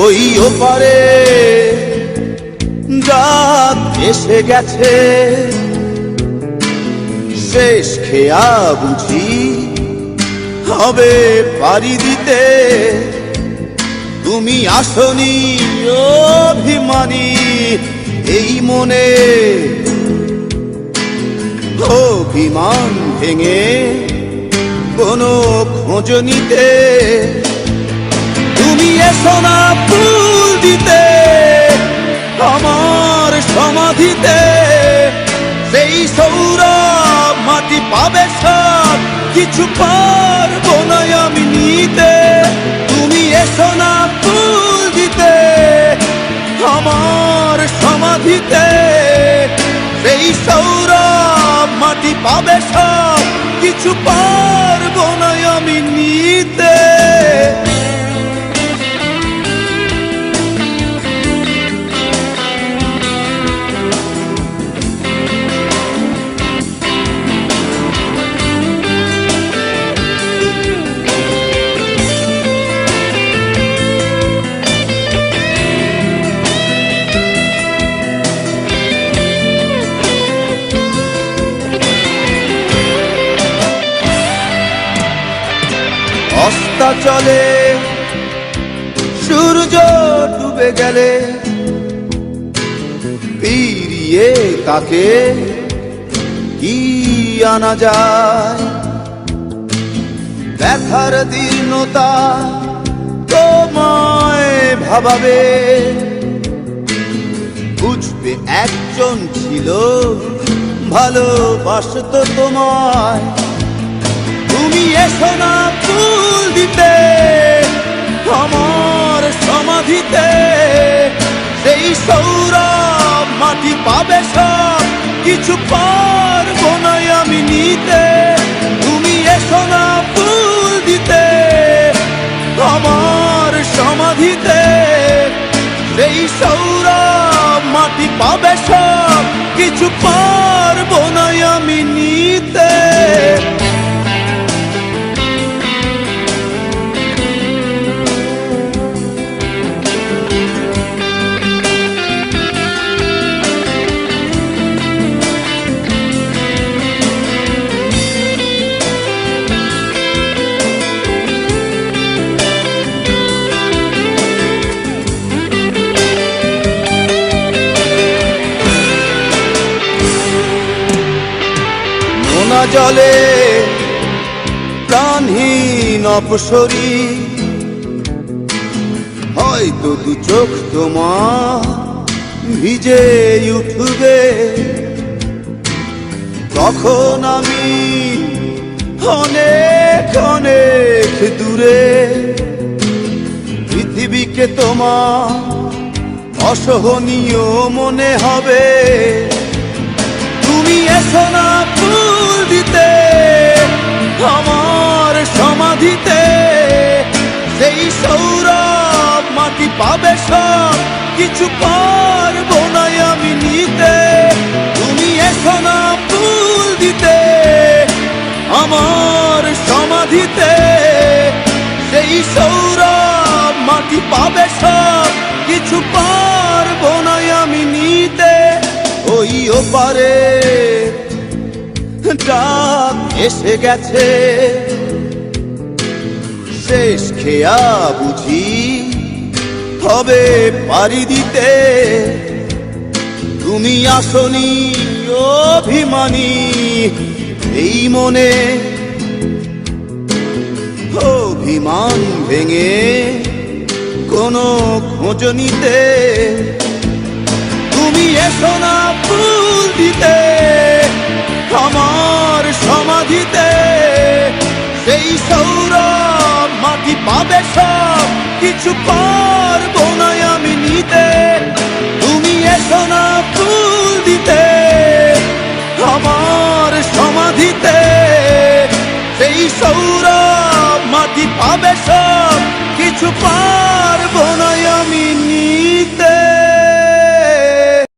ওই ওপারে রাত এসে গেছে, শেষ খেয়া বুঝি হবে পারি দিতে। তুমি আসনি অভিমানী এই মনে, অভিমান ভেঙে কোনো খোঁজ নিতে। তুমি এসো না ফুল দিতে আমার সমাধিতে, সেই সৌরভ মাটি পাবে সব কিছু পারবো না আমি নিতে। তুমি এসো না ফুল দিতে আমার সমাধিতে, সেই সৌরভ মাটি পাবে সব কিছু পারবো না আমি নিতে। চলে সূর্য ডুবে গেলে ফিরিয়ে তাকে কি আনা যায়। ব্যথার দীর্ণতা তোমায় ভাবাবে, বুঝবে একজন ছিল ভালোবাসতো তোমায়। তুমি এসো না ফুল দিতে আমার সমাধিতে, সেই সৌরভ মাটি পাবে সব কিছু পারবো না আমি নিতে। তুমি এসো না ফুল দিতে আমার সমাধিতে, সেই সৌরভ মাটি পাবে সব কিছু পারবো না আমি নিতে। জলে প্রাণহীন অপসরী, হয়তো দু চোখ তোমার ভিজে উঠবে। তখন আমি অনেক অনেক দূরে, পৃথিবীকে তোমার অসহনীয় মনে হবে। তুমি এসো না ফুল দিতে আমার সমাধিতে, সেই সৌরভ মাটি পাবে সব কিছু পারবো না আমি নিতে। তুমি এসো না ফুল দিতে আমার সমাধিতে, সেই সৌরভ মাটি পাবে সব কিছু পারবো না আমি নিতে। ওই ওপারে রাত এসে গেছে, শেষ খেয়া বুঝি হবে পারি দিতে। তুমি আসনি অভিমানী এই মনে, অভিমান ভেঙে কোনো খোঁজ নিতে। তুমি এসো না ফুল দিতে আমার সমাধিতে, সেই সৌরভ মাটি পাবে সব কিছু পারবো না আমি নিতে। তুমি এসো না ফুল দিতে আমার সমাধিতে, সেই সৌরভ মাটি পাবে সব কিছু